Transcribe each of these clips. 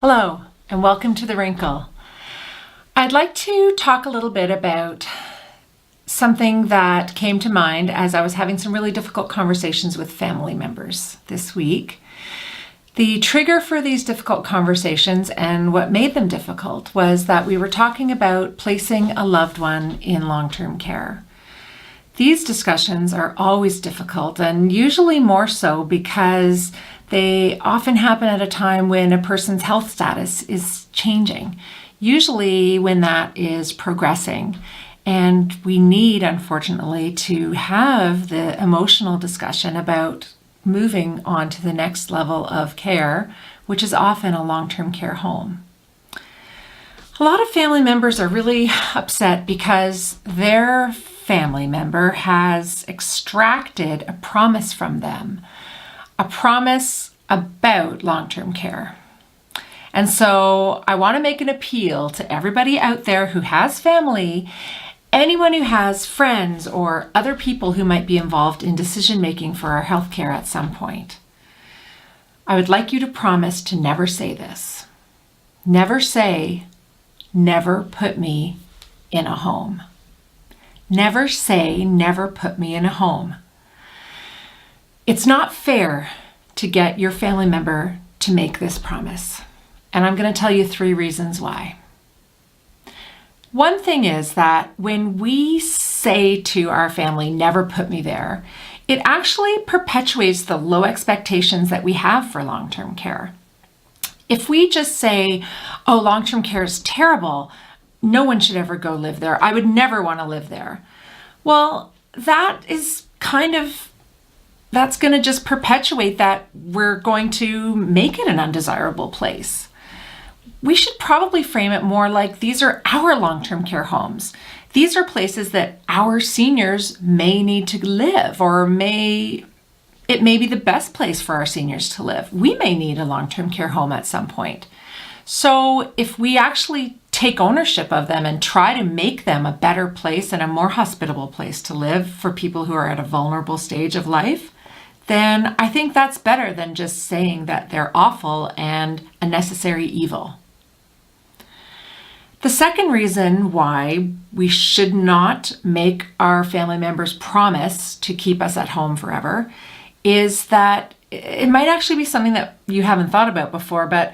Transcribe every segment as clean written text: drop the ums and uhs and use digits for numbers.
Hello, and welcome to The Wrinkle. I'd like to talk a little bit about something that came to mind as I was having some really difficult conversations with family members this week. The trigger for these difficult conversations and what made them difficult was that we were talking about placing a loved one in long-term care. These discussions are always difficult, and usually more so because they often happen at a time when a person's health status is changing, usually when that is progressing. And we need, unfortunately, to have the emotional discussion about moving on to the next level of care, which is often a long-term care home. A lot of family members are really upset because their family member has extracted a promise from them, a promise about long-term care. And so I want to make an appeal to everybody out there who has family, anyone who has friends or other people who might be involved in decision-making for our healthcare at some point. I would like you to promise to never say this. Never say, "Never put me in a home." Never say, "Never put me in a home." It's not fair to get your family member to make this promise. And I'm going to tell you 3 reasons why. One thing is that when we say to our family, "Never put me there," it actually perpetuates the low expectations that we have for long-term care. If we just say, "Oh, long-term care is terrible. No one should ever go live there. I would never want to live there." Well, that's going to just perpetuate that we're going to make it an undesirable place. We should probably frame it more like these are our long-term care homes. These are places that our seniors may need to live, or it may be the best place for our seniors to live. We may need a long-term care home at some point. So if we actually take ownership of them and try to make them a better place and a more hospitable place to live for people who are at a vulnerable stage of life, then I think that's better than just saying that they're awful and a necessary evil. The second reason why we should not make our family members promise to keep us at home forever is that it might actually be something that you haven't thought about before, but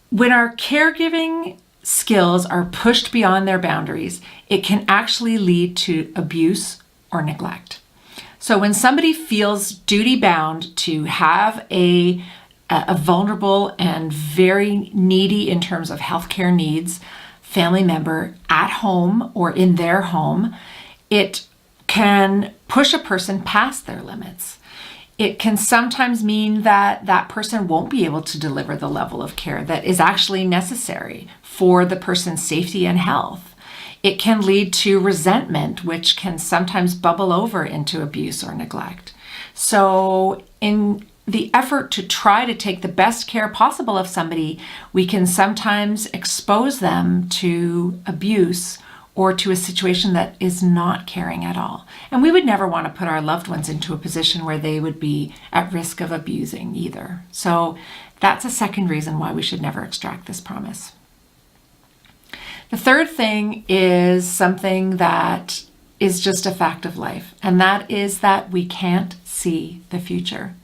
when our caregiving skills are pushed beyond their boundaries, it can actually lead to abuse or neglect. So when somebody feels duty-bound to have a vulnerable and very needy in terms of healthcare needs family member at home or in their home, it can push a person past their limits. It can sometimes mean that that person won't be able to deliver the level of care that is actually necessary for the person's safety and health. It can lead to resentment, which can sometimes bubble over into abuse or neglect. So in the effort to try to take the best care possible of somebody, we can sometimes expose them to abuse or to a situation that is not caring at all. And we would never want to put our loved ones into a position where they would be at risk of abusing either. So that's a second reason why we should never extract this promise. The third thing is something that is just a fact of life, and that is that we can't see the future.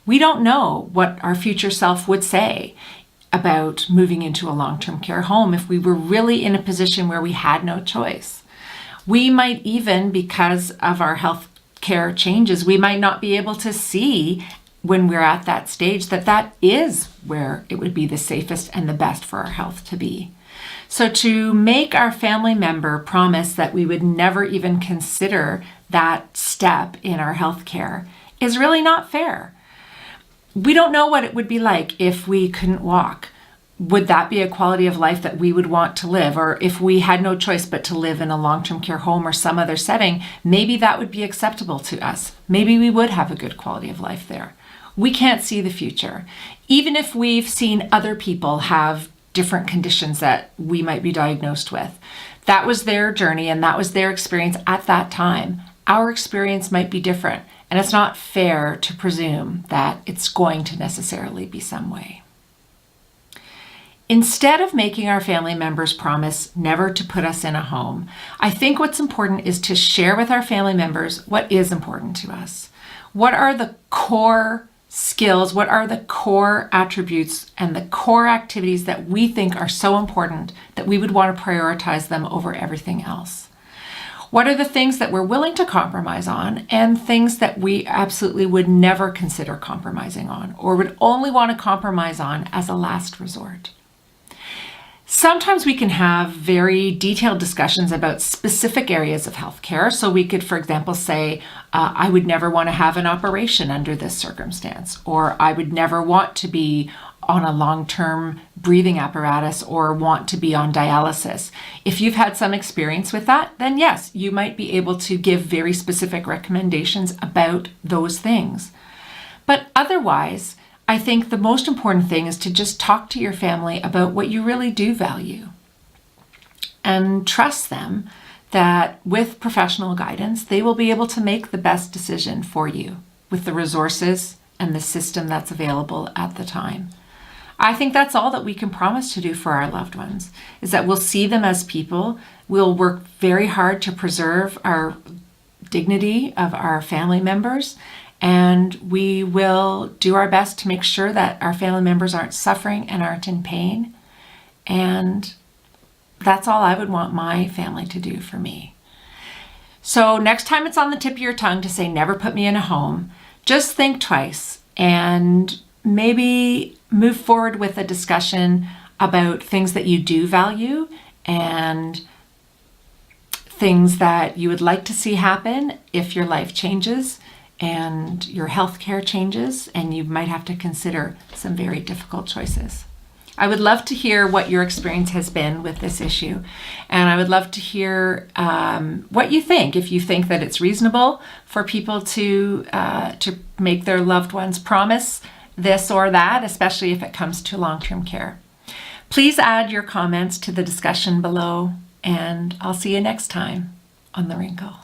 We don't know what our future self would say about moving into a long-term care home if we were really in a position where we had no choice. We might even, because of our health care changes, we might not be able to see when we're at that stage that is where it would be the safest and the best for our health to be. So to make our family member promise that we would never even consider that step in our health care is really not fair. We don't know what it would be like if we couldn't walk. Would that be a quality of life that we would want to live? Or if we had no choice but to live in a long-term care home or some other setting, maybe that would be acceptable to us. Maybe we would have a good quality of life there. We can't see the future. Even if we've seen other people have different conditions that we might be diagnosed with. That was their journey and that was their experience at that time. Our experience might be different, and it's not fair to presume that it's going to necessarily be some way. Instead of making our family members promise never to put us in a home, I think what's important is to share with our family members what is important to us. What are the core skills? What are the core attributes and the core activities that we think are so important that we would want to prioritize them over everything else? What are the things that we're willing to compromise on and things that we absolutely would never consider compromising on or would only want to compromise on as a last resort? Sometimes we can have very detailed discussions about specific areas of healthcare. So we could, for example, say, I would never want to have an operation under this circumstance, or I would never want to be on a long-term breathing apparatus or want to be on dialysis. If you've had some experience with that, then yes, you might be able to give very specific recommendations about those things. But otherwise, I think the most important thing is to just talk to your family about what you really do value and trust them that with professional guidance, they will be able to make the best decision for you with the resources and the system that's available at the time. I think that's all that we can promise to do for our loved ones, is that we'll see them as people. We'll work very hard to preserve our dignity of our family members, and we will do our best to make sure that our family members aren't suffering and aren't in pain. And that's all I would want my family to do for me. So next time it's on the tip of your tongue to say, never put me in a home, just think twice and maybe move forward with a discussion about things that you do value and things that you would like to see happen if your life changes and your healthcare changes, and you might have to consider some very difficult choices. I would love to hear what your experience has been with this issue, and I would love to hear what you think. If you think that it's reasonable for people to make their loved ones promise this or that, especially if it comes to long-term care. Please add your comments to the discussion below, and I'll see you next time on The Wrinkle.